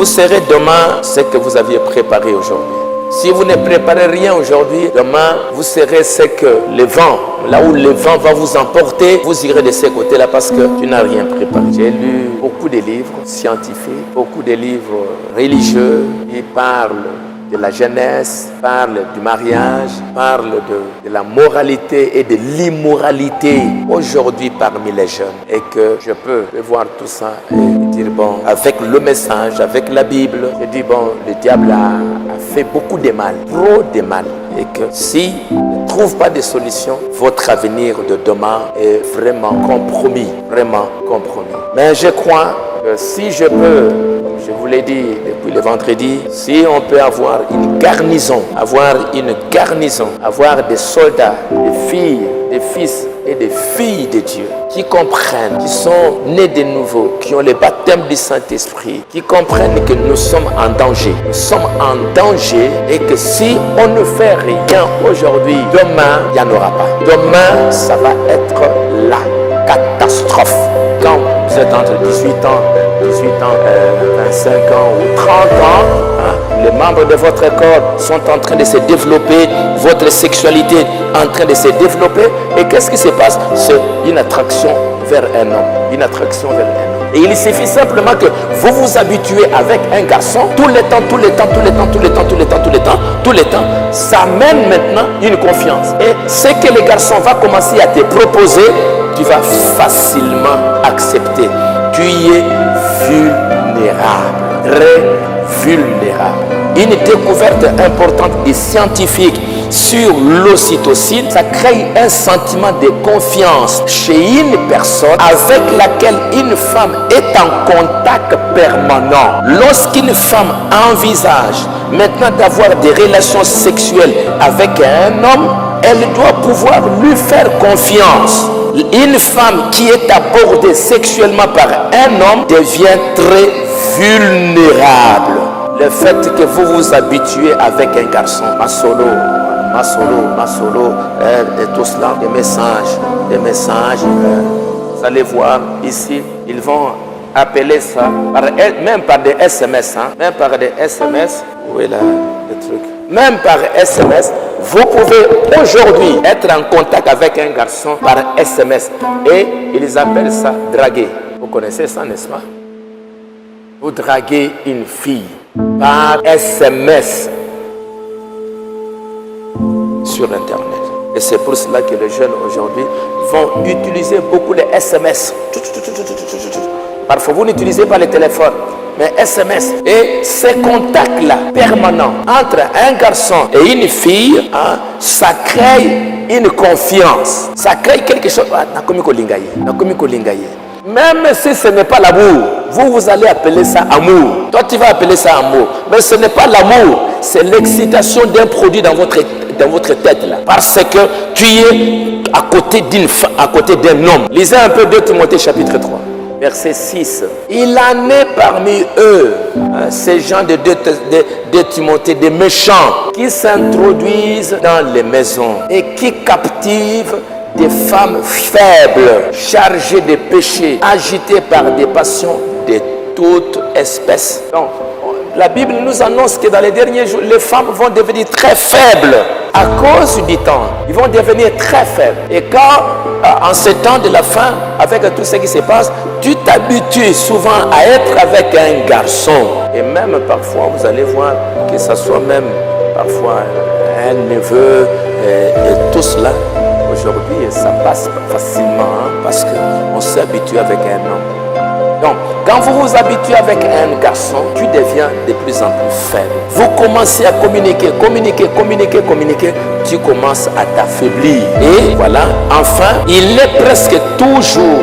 vous serez demain ce que vous aviez préparé aujourd'hui. Si vous ne préparez rien aujourd'hui, demain, vous serez ce que le vent, là où le vent va vous emporter, vous irez de ce côté-là parce que tu n'as rien préparé. J'ai lu beaucoup de livres scientifiques, beaucoup de livres religieux qui parlent de la jeunesse, parlent du mariage, parlent de la moralité et de l'immoralité aujourd'hui parmi les jeunes. Et que je peux voir tout ça et dire, bon, avec le message, avec la Bible, je dis, bon, le diable a fait beaucoup de mal, trop de mal. Et que si ne trouve pas de solution, votre avenir de demain est vraiment compromis, vraiment compromis. Mais je crois que si je peux, je vous l'ai dit depuis le vendredi, si on peut avoir une garnison, avoir des soldats, des filles, des fils et des filles de Dieu qui comprennent, qui sont nés de nouveau, qui ont le baptême du Saint-Esprit, qui comprennent que nous sommes en danger. Nous sommes en danger et que si on ne fait rien aujourd'hui, demain, il n'y en aura pas. Demain, ça va être la catastrophe. Quand vous êtes entre 25 ans ou 30 ans, les membres de votre corps sont en train de se développer, votre sexualité est en train de se développer. Et qu'est-ce qui se passe? C'est une attraction vers un homme. Une attraction vers un homme. Et il suffit simplement que vous vous habituez avec un garçon tout le temps, ça mène maintenant une confiance. Et ce que le garçon va commencer à te proposer, tu vas facilement accepter. Tu es vulnérable, très vulnérable. Une découverte importante des scientifiques sur l'ocytocine, ça crée un sentiment de confiance chez une personne avec laquelle une femme est en contact permanent. Lorsqu'une femme envisage maintenant d'avoir des relations sexuelles avec un homme, elle doit pouvoir lui faire confiance. Une femme qui est abordée sexuellement par un homme devient très vulnérable. Le fait que vous vous habituez avec un garçon, ma solo, et tout cela, des messages, vous allez voir ici, ils vont appeler ça, même par des SMS, où est là le truc? Même par SMS, vous pouvez aujourd'hui être en contact avec un garçon par SMS et ils appellent ça draguer. Vous connaissez ça, n'est-ce pas? Vous draguez une fille par SMS sur Internet. Et c'est pour cela que les jeunes aujourd'hui vont utiliser beaucoup les SMS. Parfois, vous n'utilisez pas le téléphone, mais SMS. Et ces contacts-là, permanents, entre un garçon et une fille, ça crée une confiance. Ça crée quelque chose. Même si ce n'est pas l'amour, vous allez appeler ça amour. Toi, tu vas appeler ça amour. Mais ce n'est pas l'amour, c'est l'excitation d'un produit dans votre tête là. Parce que tu es à côté d'un homme. Lisez un peu 2 Timothée chapitre 3. Verset 6. Il en est parmi eux, ces gens de 2 Timothée, des méchants, qui s'introduisent dans les maisons et qui captivent des femmes faibles, chargées de péchés, agitées par des passions de toute espèce. Donc, la Bible nous annonce que dans les derniers jours, les femmes vont devenir très faibles à cause du temps. Ils vont devenir très faibles. Et quand, en ce temps de la fin, avec tout ce qui se passe, tu t'habitues souvent à être avec un garçon. Et même parfois, vous allez voir que ce soit même parfois un neveu et tout cela. Aujourd'hui, ça passe facilement parce qu'on s'est habitué avec un homme. Donc, quand vous vous habituez avec un garçon, tu deviens de plus en plus faible. Vous commencez à communiquer, tu commences à t'affaiblir. Et voilà, enfin, il est presque toujours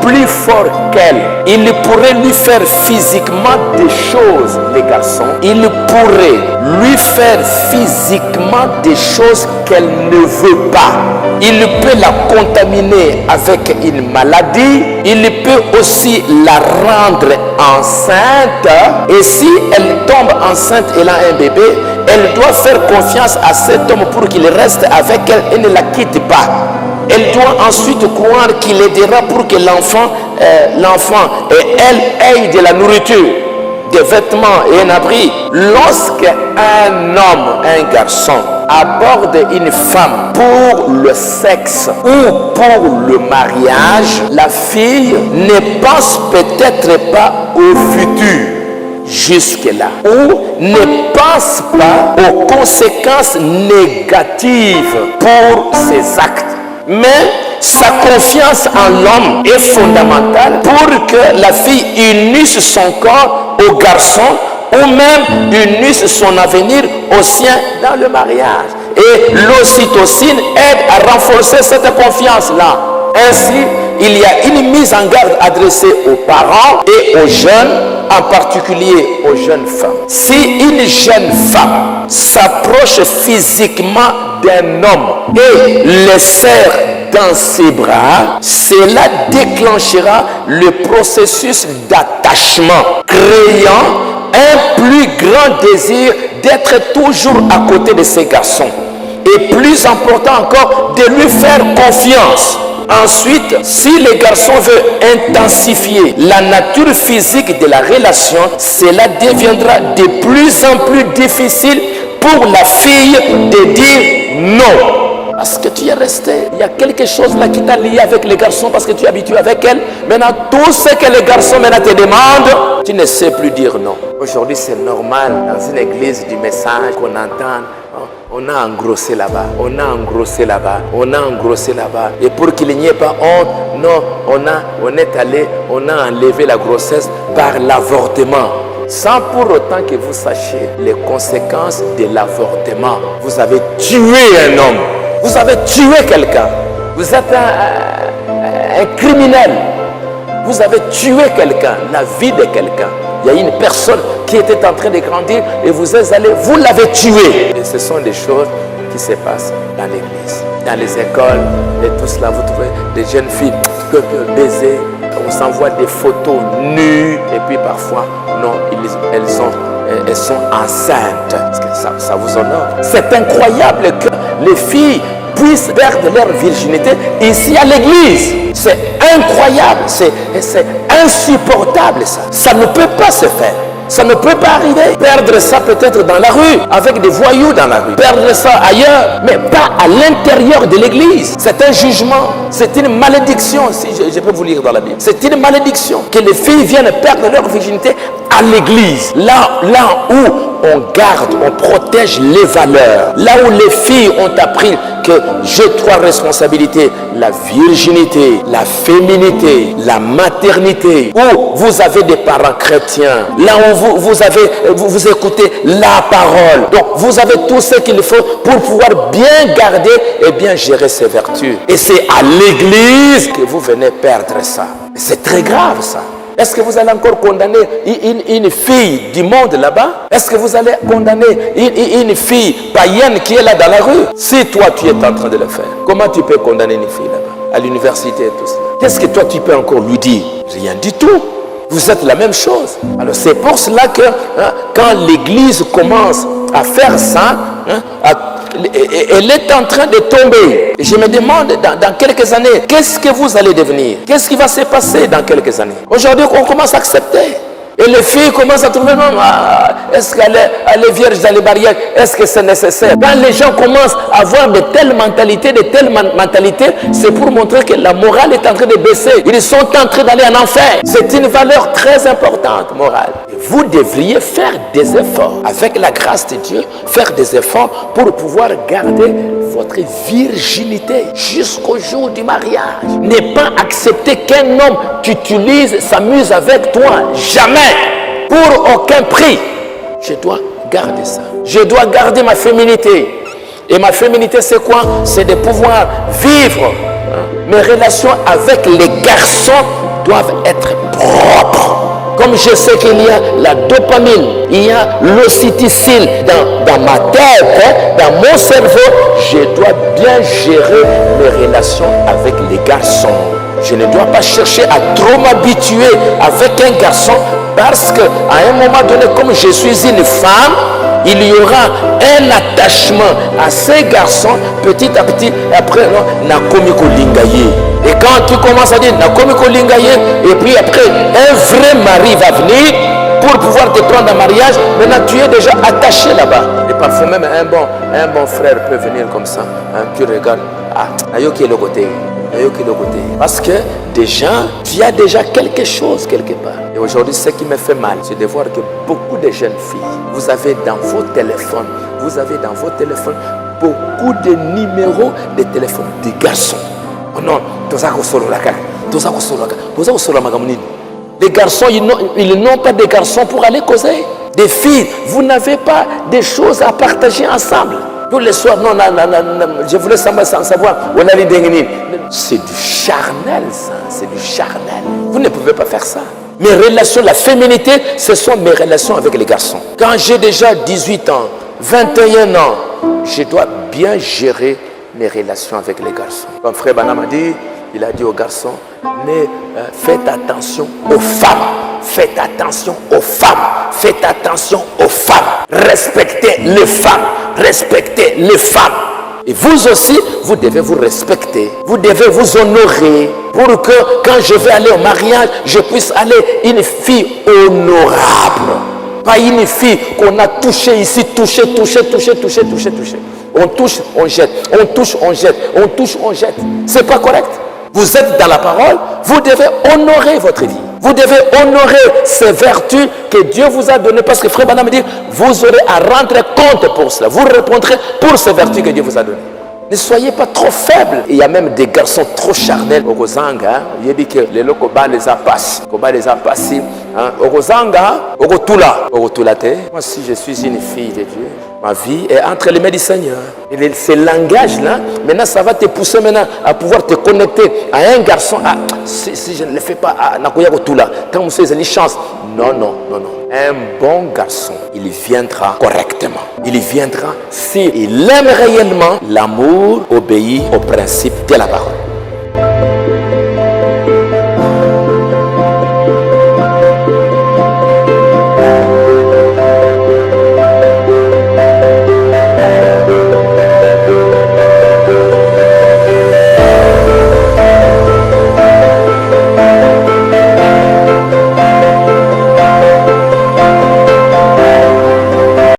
plus fort qu'elle. Il pourrait lui faire physiquement des choses, les garçons. Il pourrait lui faire physiquement des choses qu'elle ne veut pas. Il peut la contaminer avec une maladie. Il peut aussi la rendre enceinte. Et si elle tombe enceinte et elle a un bébé, elle doit faire confiance à cet homme pour qu'il reste avec elle et ne la quitte pas. Elle doit ensuite croire qu'il aidera pour que l'enfant et elle aient de la nourriture. des vêtements et un abri. Lorsqu'un homme, un garçon, aborde une femme pour le sexe ou pour le mariage, la fille ne pense peut-être pas au futur jusque-là, ou ne pense pas aux conséquences négatives pour ses actes. Mais sa confiance en l'homme est fondamentale pour que la fille unisse son corps au garçon ou même unisse son avenir au sien dans le mariage. Et l'ocytocine aide à renforcer cette confiance-là. Ainsi, il y a une mise en garde adressée aux parents et aux jeunes, en particulier aux jeunes femmes. Si une jeune femme s'approche physiquement d'un homme et le serre dans ses bras, cela déclenchera le processus d'attachement, créant un plus grand désir d'être toujours à côté de ces garçons. Et plus important encore, de lui faire confiance. Ensuite, si le garçon veut intensifier la nature physique de la relation, cela deviendra de plus en plus difficile pour la fille de dire non. Parce que tu es resté, il y a quelque chose là qui t'a lié avec les garçons parce que tu es habitué avec elle. Maintenant, tout ce que les garçons maintenant te demandent, tu ne sais plus dire non. Aujourd'hui, c'est normal dans une église du message qu'on entend. On a engrossé là-bas, on a engrossé là-bas, on a engrossé là-bas. Et pour qu'il n'y ait pas honte, non, on est allé, on a enlevé la grossesse par l'avortement. Sans pour autant que vous sachiez les conséquences de l'avortement. Vous avez tué un homme, vous avez tué quelqu'un, vous êtes un criminel, vous avez tué quelqu'un, la vie de quelqu'un. Il y a une personne qui était en train de grandir et vous êtes allé, vous l'avez tué. Et ce sont des choses qui se passent dans l'église, dans les écoles et tout cela. Vous trouvez des jeunes filles qui peuvent baiser, on s'envoie des photos nues et puis parfois, non, elles sont enceintes. Parce que ça vous honore. C'est incroyable que les filles puissent perdre leur virginité ici à l'église. C'est incroyable, c'est insupportable ça. Ça ne peut pas se faire. Ça ne peut pas arriver. Perdre ça peut-être dans la rue, avec des voyous dans la rue. Perdre ça ailleurs, mais pas à l'intérieur de l'église. C'est un jugement, c'est une malédiction, si je peux vous lire dans la Bible. C'est une malédiction que les filles viennent perdre leur virginité à l'église. Là où on garde, on protège les valeurs. Là où les filles ont appris que j'ai trois responsabilités. La virginité, la féminité, la maternité. Où vous avez des parents chrétiens. Là où vous écoutez la parole. Donc vous avez tout ce qu'il faut pour pouvoir bien garder et bien gérer ces vertus. Et c'est à l'église que vous venez perdre ça. C'est très grave ça. Est-ce que vous allez encore condamner une fille du monde là-bas? Est-ce que vous allez condamner une fille païenne qui est là dans la rue? Si toi tu es en train de le faire, comment tu peux condamner une fille là-bas, à l'université et tout cela? Qu'est-ce que toi tu peux encore lui dire? Rien du tout. Vous êtes la même chose. Alors c'est pour cela que quand l'église commence à faire ça, elle est en train de tomber. Je me demande dans quelques années, qu'est-ce que vous allez devenir? Qu'est-ce qui va se passer dans quelques années? Aujourd'hui, on commence à accepter. Et les filles commencent à trouver, non, est-ce qu'elle est vierge dans les barrières? Est-ce que c'est nécessaire? Quand les gens commencent à avoir de telles mentalités, c'est pour montrer que la morale est en train de baisser. Ils sont en train d'aller en enfer. C'est une valeur très importante, morale. Et vous devriez faire des efforts, avec la grâce de Dieu, faire des efforts pour pouvoir garder votre virginité jusqu'au jour du mariage. Ne pas accepter qu'un homme t'utilise, s'amuse avec toi. Jamais. Pour aucun prix. Je dois garder ça. Je dois garder ma féminité. Et ma féminité, c'est quoi? C'est de pouvoir vivre. Mes relations avec les garçons doivent être propres. Comme je sais qu'il y a la dopamine, il y a l'ocytocine dans ma tête, dans mon cerveau, je dois bien gérer mes relations avec les garçons. Je ne dois pas chercher à trop m'habituer avec un garçon parce qu'à un moment donné, comme je suis une femme, il y aura un attachement à ces garçons petit à petit. Après, Nakomi Kolingaye. Et quand tu commences à dire Nakomi Kolingaye, et puis après, un vrai mari va venir, pour pouvoir te prendre en mariage. Maintenant, tu es déjà attaché là-bas. Et parfois même, un bon frère peut venir comme ça. Tu regardes. Ayoki est le côté. Parce que déjà, il y a déjà quelque chose quelque part. Et aujourd'hui, ce qui me fait mal, c'est de voir que beaucoup de jeunes filles, vous avez dans vos téléphones, beaucoup de numéros de téléphone des garçons. Oh non, les garçons, ils n'ont pas de garçons pour aller causer. Des filles, vous n'avez pas des choses à partager ensemble. Tous les soirs, non, je voulais savoir. C'est du charnel, ça. C'est du charnel. Vous ne pouvez pas faire ça. Mes relations, la féminité, ce sont mes relations avec les garçons. Quand j'ai déjà 18 ans, 21 ans, je dois bien gérer mes relations avec les garçons. Comme frère Banam a dit, il a dit aux garçons, faites attention aux femmes. Faites attention aux femmes. Faites attention aux femmes. Respectez les femmes. Respectez les femmes. Et vous aussi, vous devez vous respecter. Vous devez vous honorer pour que quand je vais aller au mariage, je puisse aller une fille honorable. Pas une fille qu'on a touchée ici, touchée. On touche, on jette. On touche, on jette. On touche, on jette. C'est pas correct. Vous êtes dans la parole, vous devez honorer votre vie. Vous devez honorer ces vertus que Dieu vous a données. Parce que frère Banam dit, vous aurez à rendre compte pour cela. Vous répondrez pour ces vertus que Dieu vous a données. Ne soyez pas trop faibles. Il y a même des garçons trop charnels. Ogozanga, il dit que les lokoba les a passés. Koba les a passés. Ogozanga, ogotulate. Moi, si je suis une fille de Dieu, ma vie est entre les mains du Seigneur. Et ce langage-là, maintenant, ça va te pousser maintenant à pouvoir te connecter à un garçon. Si je ne le fais pas, quand vous avez une chance. Non. Un bon garçon, il viendra correctement. Il viendra s'il aime réellement. L'amour obéit au principe de la parole.